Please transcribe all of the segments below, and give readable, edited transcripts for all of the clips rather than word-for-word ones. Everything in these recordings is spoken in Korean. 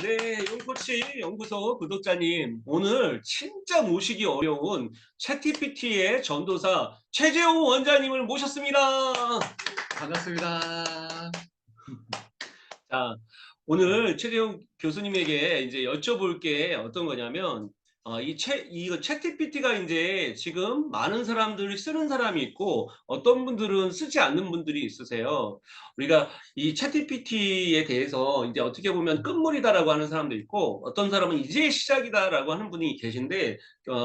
네, 용코치 연구소 구독자님, 오늘 진짜 모시기 어려운 챗GPT의 전도사 최재호 원장님을 모셨습니다. 반갑습니다. 자, 오늘 최재호 교수님에게 이제 여쭤볼 게 어떤 거냐면, 이거 챗GPT가 이제 지금 많은 사람들이 쓰는 사람이 있고, 어떤 분들은 쓰지 않는 분들이 있으세요. 우리가 이 챗GPT에 대해서 이제 어떻게 보면 끝물이다라고 하는 사람도 있고, 어떤 사람은 이제 시작이다라고 하는 분이 계신데,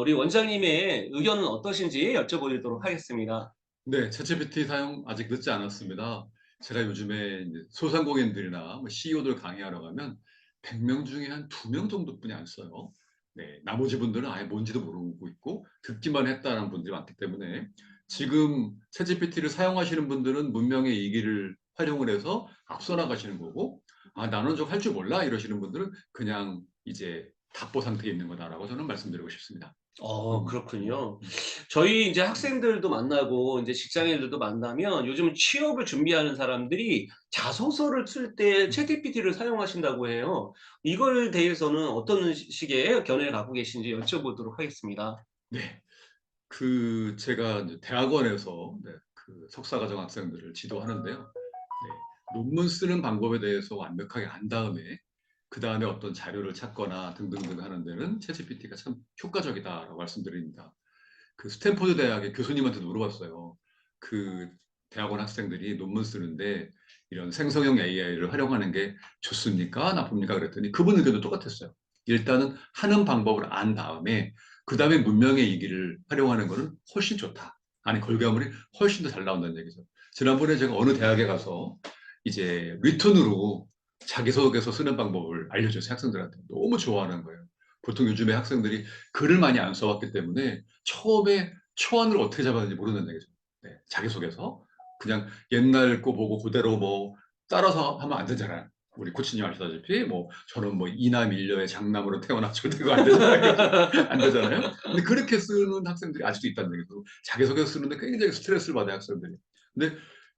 우리 원장님의 의견은 어떠신지 여쭤보도록 하겠습니다. 네, 챗GPT 사용 아직 늦지 않았습니다. 제가 요즘에 이제 소상공인들이나 CEO들 강의하러 가면 100명 중에 한 2명 정도뿐이 안 써요. 네, 나머지 분들은 아예 뭔지도 모르고 있고 듣기만 했다는 분들이 많기 때문에 지금 챗GPT를 사용하시는 분들은 문명의 이기를 활용을 해서 앞서 나가시는 거고, 나는 좀 할 줄 몰라 이러시는 분들은 그냥 이제 답보 상태에 있는 거다라고 저는 말씀드리고 싶습니다. 그렇군요. 저희 이제 음. 학생들도 만나고 이제 직장인들도 만나면 요즘 취업을 준비하는 사람들이 자소서를 쓸 때 음. 챗GPT를 사용하신다고 해요. 이거에 대해서는 어떤 식의 견해를 갖고 계신지 여쭤보도록 하겠습니다. 네. 제가 이제 대학원에서 그 석사과정 학생들을 지도하는데요. 네. 논문 쓰는 방법에 대해서 완벽하게 안 다음에 그다음에 어떤 자료를 찾거나 등등등 하는 데는 챗GPT가 참 효과적이다라고 말씀드립니다. 그 스탠포드 대학의 교수님한테 물어봤어요. 그 대학원 학생들이 논문 쓰는데 이런 생성형 AI를 활용하는 게 좋습니까? 나쁩니까? 그랬더니 그분 의견도 똑같았어요. 일단은 하는 방법을 안 다음에 그다음에 문명의 이기를 활용하는 거는 훨씬 좋다. 아니 결과물이 훨씬 더 잘 나온다는 얘기죠. 지난번에 제가 어느 대학에 가서 이제 리턴으로 자기소개서 쓰는 방법을 알려줘서 학생들한테 너무 좋아하는 거예요. 보통 요즘에 학생들이 글을 많이 안 써왔기 때문에 처음에 초안을 어떻게 잡았는지 모르는 얘기죠. 네, 자기소개서. 그냥 옛날 거 보고 그대로 뭐 따라서 하면 안 되잖아요. 우리 코치님 아시다시피 뭐 저는 뭐 이남 일녀의 장남으로 태어나서 그거 안 되잖아요. 그죠? 안 되잖아요. 근데 그렇게 쓰는 학생들이 아직도 있다는 얘기죠. 자기소개서 쓰는데 굉장히 스트레스를 받아요, 학생들이. 근데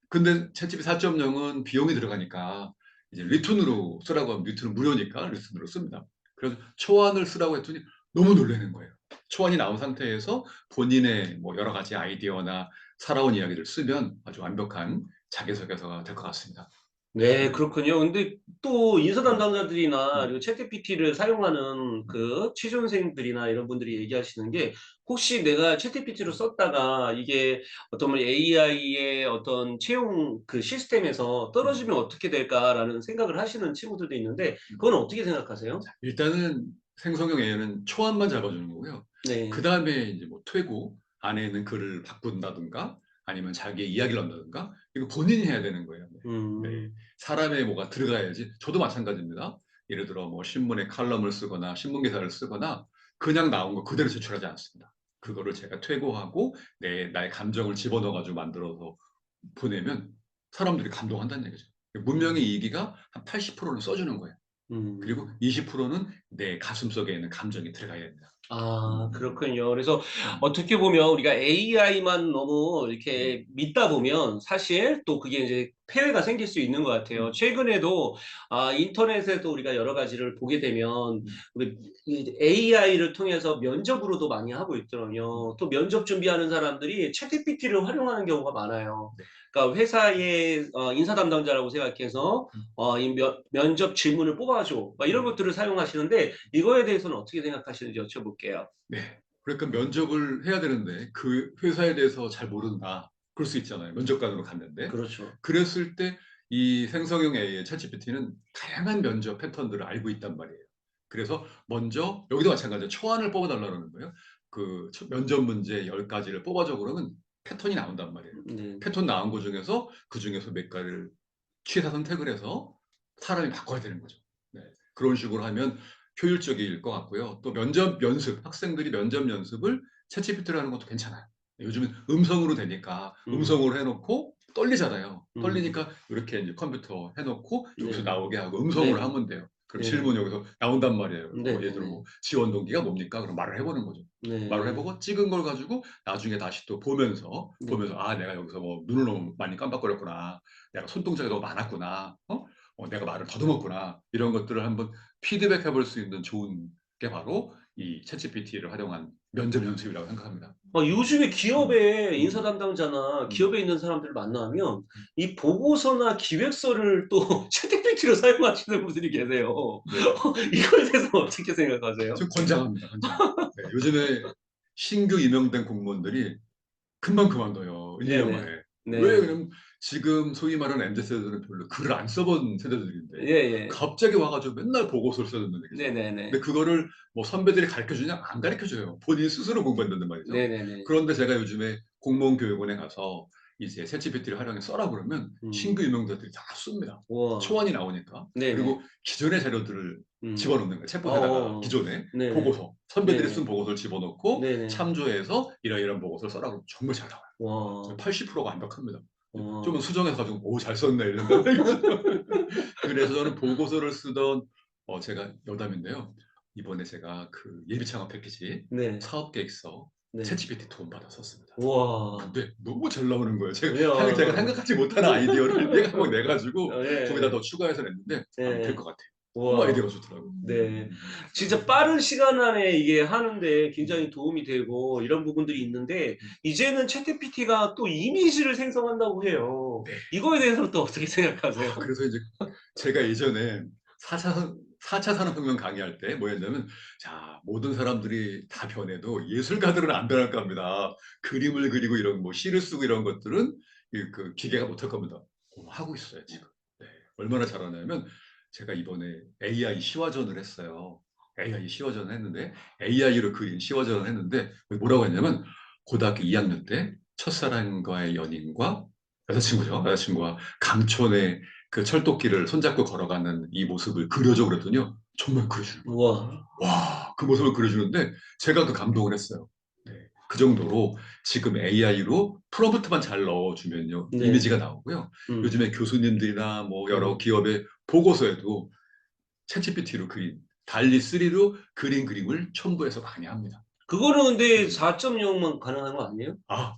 근데 챗GPT 4.0은 비용이 들어가니까 이제 리툰으로 쓰라고 하면 리툰은 무료니까 리툰으로 씁니다. 그래서 초안을 쓰라고 했더니 너무 놀라는 거예요. 초안이 나온 상태에서 본인의 뭐 여러 가지 아이디어나 살아온 이야기를 쓰면 아주 완벽한 자기소개서가 될 것 같습니다. 네, 음, 그렇군요. 근데 또 인사 음, 담당자들이나 음, 그리고 챗GPT를 사용하는 음, 그 취준생들이나 이런 분들이 얘기하시는 게 혹시 내가 챗GPT를 썼다가 이게 어떤 뭐 AI의 어떤 채용 그 시스템에서 음, 떨어지면 어떻게 될까라는 생각을 하시는 친구들도 있는데 음. 그건 어떻게 생각하세요? 일단은 생성형 AI는 초안만 잡아주는 거고요. 그 네. 다음에 이제 뭐 퇴고 안에 있는 글을 바꾼다든가 아니면 자기의 이야기를 한다든가 이거 본인이 해야 되는 거예요. 네. 네. 음. 사람의 뭐가 들어가야지. 저도 마찬가지입니다. 예를 들어 뭐 신문에 칼럼을 쓰거나 신문 기사를 쓰거나 그냥 나온 거 그대로 제출하지 않습니다. 그거를 제가 퇴고하고 나의 감정을 집어넣어가지고 만들어서 보내면 사람들이 감동한다는 얘기죠. 문명의 음. 이기가 한 80%는 써주는 거예요. 그리고 음. 20%는 내 가슴속에 있는 감정이 들어가야 됩니다. 아, 음, 그렇군요. 그래서 음, 어떻게 보면 우리가 AI만 너무 음, 이렇게 믿다 보면 사실 또 그게 이제 폐해가 생길 수 있는 것 같아요. 음, 최근에도 인터넷에도 우리가 여러 가지를 보게 되면 음, 우리 AI를 통해서 면접으로도 많이 하고 있더라고요. 음. 또 면접 준비하는 사람들이 챗GPT를 활용하는 경우가 많아요. 네. 그러니까 회사의 인사 담당자라고 생각해서 음, 이 면접 질문을 뽑아줘. 막 이런 음, 것들을 사용하시는데 이거에 대해서는 어떻게 생각하시는지 여쭤볼게요. 네. 그러니까 면접을 해야 되는데 그 회사에 대해서 잘 모른다. 그럴 수 있잖아요. 면접관으로 갔는데. 그렇죠. 그랬을 때 이 생성형 AI의 챗GPT는 다양한 면접 패턴들을 알고 있단 말이에요. 그래서 먼저 여기도 마찬가지로 초안을 뽑아달라는 거예요. 면접 문제 10가지를 뽑아줘 그러면 패턴이 나온단 말이에요. 네. 패턴 나온 것 중에서 그 중에서 몇 가지를 취사 선택을 해서 사람이 바꿔야 되는 거죠. 네. 그런 식으로 하면 효율적일 것 같고요. 또 면접 연습, 학생들이 면접 연습을 챗GPT로 하는 것도 괜찮아요. 요즘은 음성으로 되니까 음. 음성으로 해놓고 떨리잖아요. 음. 떨리니까 이렇게 이제 컴퓨터 해놓고 여기서 네. 나오게 하고 음성으로 네네. 하면 돼요. 그럼 질문 네네. 여기서 나온단 말이에요. 예를 들어 네네네. 뭐 지원 동기가 뭡니까? 그럼 말을 해보는 거죠. 말을 네. 해보고 찍은 걸 가지고 나중에 다시 또 보면서 네. 내가 여기서 뭐 눈을 너무 많이 깜빡거렸구나. 내가 손동작이 너무 많았구나. 내가 말을 더듬었구나 이런 것들을 한번 피드백해 볼 수 있는 좋은 게 바로 이 챗GPT를 활용한 면접 연습이라고 생각합니다. 요즘에 음, 기업의 인사 음, 담당자나 음, 기업에 있는 사람들 만나면 음. 이 보고서나 기획서를 또 챗GPT로 사용하시는 분들이 계세요. 네, 이거에 대해서 어떻게 생각하세요? 좀 권장합니다. 권장. 네, 요즘에 신규 임명된 공무원들이 금방 그만둬요. 1, 2년 네네. 만에. 왜? 네. 그러면 지금 소위 말하는 MZ 세대들은 별로 글을 안 써본 세대들인데 예예. 갑자기 와가지고 맨날 보고서를 써야 된다는 얘기죠. 근데 네네네. 그거를 뭐 선배들이 가르쳐주냐? 안 가르쳐줘요. 본인 스스로 공부한다는 말이죠. 네네네. 그런데 제가 요즘에 공무원 교육원에 가서 이제 챗GPT를 활용해 써라 그러면 음. 신규 임명자들이 다 씁니다. 우와. 초안이 나오니까. 네네. 그리고 기존의 자료들을 음. 집어넣는 거예요. 챗봇에다가 어어어. 기존에 네네. 보고서. 선배들이 쓴 네네. 보고서를 집어넣고 네네. 참조해서 이런 보고서를 써라 그러면 정말 잘 나와요. 와. 80%가 완벽합니다. 좀 와. 수정해서 가지고 오, 잘 썼네 이런단 말이죠. 그래서 저는 보고서를 쓰던 제가 여담인데요. 이번에 제가 그 예비 창업 패키지 네. 사업 계획서 네. 챗GPT 도움 받아 썼습니다. 우와. 근데 너무 잘 나오는 거예요. 제가 이야. 생각하지 못한 아이디어를 얘가 막 내가지고 거기다 예예. 더 추가해서 냈는데 될 것 예. 같아요. 너무 우와. 아이디어가 좋더라고요. 네. 진짜 빠른 시간 안에 이게 하는데 굉장히 도움이 되고 이런 부분들이 있는데 음. 이제는 챗GPT가 또 이미지를 생성한다고 해요. 네. 이거에 대해서는 또 어떻게 생각하세요? 그래서 이제 제가 예전에 4차 산업혁명 강의할 때 뭐였냐면, 자, 모든 사람들이 다 변해도 예술가들은 안 변할 겁니다. 그림을 그리고 이런 뭐 시를 쓰고 이런 것들은 그 기계가 못할 겁니다. 하고 있어요, 지금. 네. 얼마나 잘하냐면, 제가 이번에 AI 시화전을 했어요. AI 시화전을 했는데, AI로 그린 시화전을 했는데, 뭐라고 했냐면, 고등학교 2학년 때 첫사랑과의 연인과 여자친구죠. 여자친구와 강촌의 그 철도길을 손잡고 걸어가는 이 모습을 그려줘 그랬더니요. 정말 그려주는 거예요. 우와. 와, 그 모습을 그려주는데 제가 그 감동을 했어요. 네. 그 정도로 지금 AI로 프롬프트만 잘 넣어주면요. 네. 이미지가 나오고요. 음. 요즘에 교수님들이나 뭐 여러 음. 기업의 보고서에도 챗GPT로 그린, 달리 3로 그린 그림을 첨부해서 많이 합니다. 그거는 근데 음. 4.0만 가능한 거 아니에요?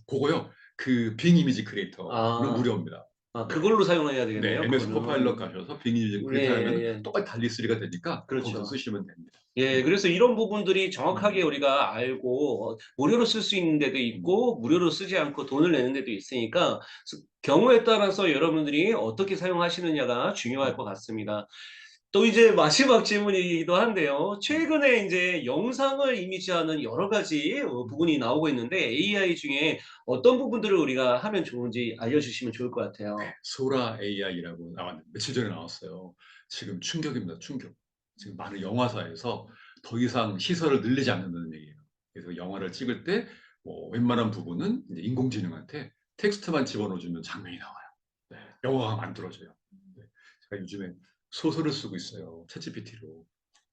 그거요. 그 빙 이미지 크리에이터는 아. 무료입니다. 아 네. 그걸로 사용해야 네, 되겠네요 MS 코파일럿 그거는. 가셔서 빙의 크리에이터 하면 예예예. 똑같이 달리3가 되니까 거기서 그렇죠. 쓰시면 됩니다. 예. 음, 그래서 이런 부분들이 정확하게 음, 우리가 알고 무료로 쓸 수 있는 데도 음. 있고 무료로 쓰지 않고 돈을 내는 데도 있으니까 경우에 따라서 여러분들이 어떻게 사용하시느냐가 중요할 것 같습니다. 또 이제 마지막 질문이기도 한데요. 음. 최근에 인제 영상을 이미지하는 여러 가지 부분이 나오고 있는데 AI 중에 어떤 부분들을 우리가 하면 좋은지 알려주시면 좋을 것 같아요. 소라 AI라고 나왔는데 며칠 전에 나왔어요. 지금 충격입니다. 충격. 지금 많은 영화사에서 더 이상 시설을 늘리지 않는다는 얘기예요. 그래서 영화를 찍을 때 뭐 웬만한 부분은 이제 인공지능한테 텍스트만 집어넣어주면 장면이 나와요. 네, 영화가 만들어져요. 네, 제가 요즘에 소설을 쓰고 있어요. 챗GPT로.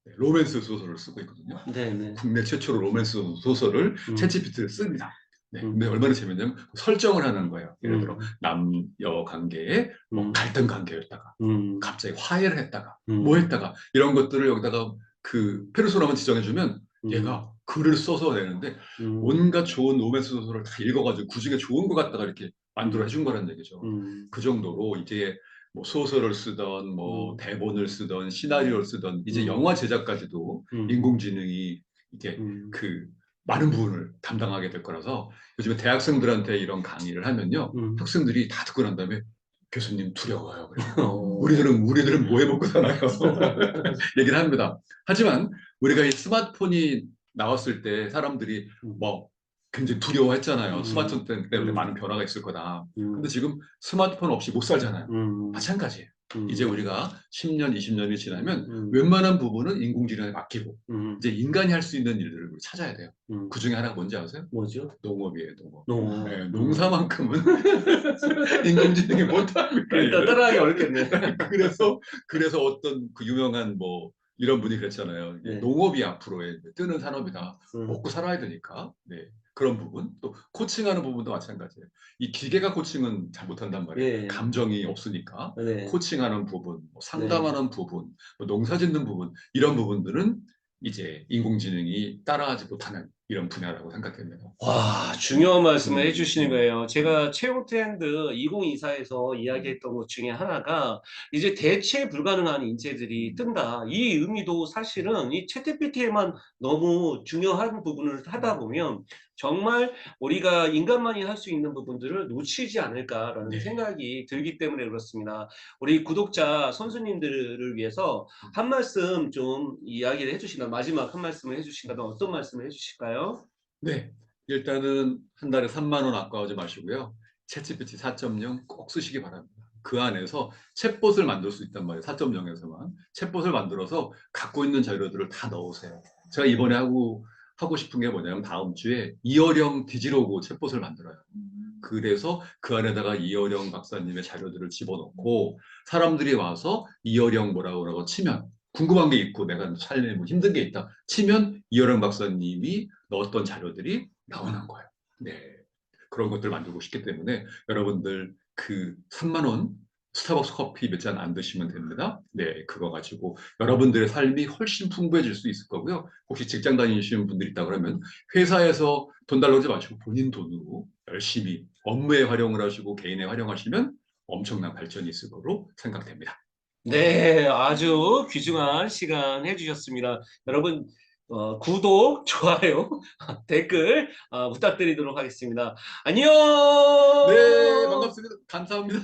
네, 로맨스 소설을 쓰고 있거든요. 네네. 국내 최초로 로맨스 소설을 음. 챗GPT를 씁니다. 네, 근데 음. 얼마나 재밌냐면 설정을 하는 거예요. 예를 들어 음. 남녀 관계에 뭐 음. 갈등 관계였다가 음. 갑자기 화해를 했다가 뭐 음. 했다가 이런 것들을 여기다가 그 페르소나만 지정해주면 음. 얘가 글을 써서 내는데 음. 온갖 좋은 로맨스 소설을 다 읽어가지고 그중에 좋은 거 갖다가 이렇게 만들어 음. 해준 거란 얘기죠. 음. 그 정도로 이제 뭐 소설을 쓰던 뭐 음. 대본을 쓰던 시나리오를 쓰던 이제 음. 영화 제작까지도 음. 인공지능이 이제 음. 그 많은 부분을 담당하게 될 거라서 요즘에 대학생들한테 이런 강의를 하면요. 음. 학생들이 다 듣고 난 다음에 교수님 두려워요. 그래요. 어. 우리들은 뭐 해 먹고 살아요. 얘기를 합니다. 하지만 우리가 이 스마트폰이 나왔을 때 사람들이 음. 뭐 굉장히 두려워했잖아요. 음. 스마트폰 때문에 많은 음. 변화가 있을 거다. 근데 음. 지금 스마트폰 없이 못 살잖아요. 음. 마찬가지예요. 이제 음. 우리가 10년, 20년이 지나면 음. 웬만한 부분은 인공지능에 맡기고 음. 이제 인간이 할 수 있는 일들을 찾아야 돼요. 음. 그 중에 하나가 뭔지 아세요? 뭐죠? 농업이에요, 농업. 어. 네, 음. 농사만큼은 인공지능이 못합니다, 일단 얘를. 따라하기 어렵겠네. 그래서 어떤 그 유명한 뭐 이런 분이 그랬잖아요. 이게 네. 농업이 앞으로의 뜨는 산업이다. 음. 먹고 살아야 되니까. 네. 그런 부분. 또 코칭하는 부분도 마찬가지예요. 이 기계가 코칭은 잘 못한단 말이에요. 예. 감정이 없으니까. 네. 코칭하는 부분, 뭐 네. 상담하는 부분, 뭐 농사 짓는 부분, 이런 부분들은 이제 인공지능이 따라하지 못하는 이런 분야라고 생각됩니다. 와, 중요한 말씀을 해주시는 음. 거예요. 제가 채용 트렌드 2024에서 이야기했던 것 중에 하나가 이제 대체 불가능한 인재들이 뜬다. 이 의미도 사실은 이 챗GPT에만 너무 중요한 부분을 하다 보면 정말 우리가 인간만이 할 수 있는 부분들을 놓치지 않을까라는 네. 생각이 들기 때문에 그렇습니다. 우리 구독자 선수님들을 위해서 한 말씀 좀 이야기를 해주신다면, 마지막 한 말씀을 해주신다면 어떤 말씀을 해주실까요? 네. 일단은 한 달에 3만 원 아까워하지 마시고요. 챗GPT 4.0 꼭 쓰시기 바랍니다. 그 안에서 챗봇을 만들 수 있단 말이에요. 4.0에서만. 챗봇을 만들어서 갖고 있는 자료들을 다 넣으세요. 제가 이번에 하고 싶은 게 뭐냐면 다음 주에 이어령 디지로그 챗봇을 만들어요. 그래서 그 안에다가 이어령 박사님의 자료들을 집어넣고 사람들이 와서 이어령 뭐라고 치면 궁금한 게 있고 내가 삶에 뭐 힘든 게 있다 치면 이어령 박사님이 넣었던 자료들이 나오는 거예요. 네. 그런 것들 만들고 싶기 때문에 여러분들 그 3만 원 스타벅스 커피 몇 잔 안 드시면 됩니다. 네, 그거 가지고 여러분들의 삶이 훨씬 풍부해질 수 있을 거고요. 혹시 직장 다니시는 분들 있다 그러면 회사에서 돈 달라고 하지 마시고 본인 돈으로 열심히 업무에 활용을 하시고 개인에 활용하시면 엄청난 발전이 있을 거로 생각됩니다. 네, 아주 귀중한 시간 해주셨습니다. 여러분, 구독, 좋아요, 댓글 부탁드리도록 하겠습니다. 안녕! 네, 반갑습니다. 감사합니다.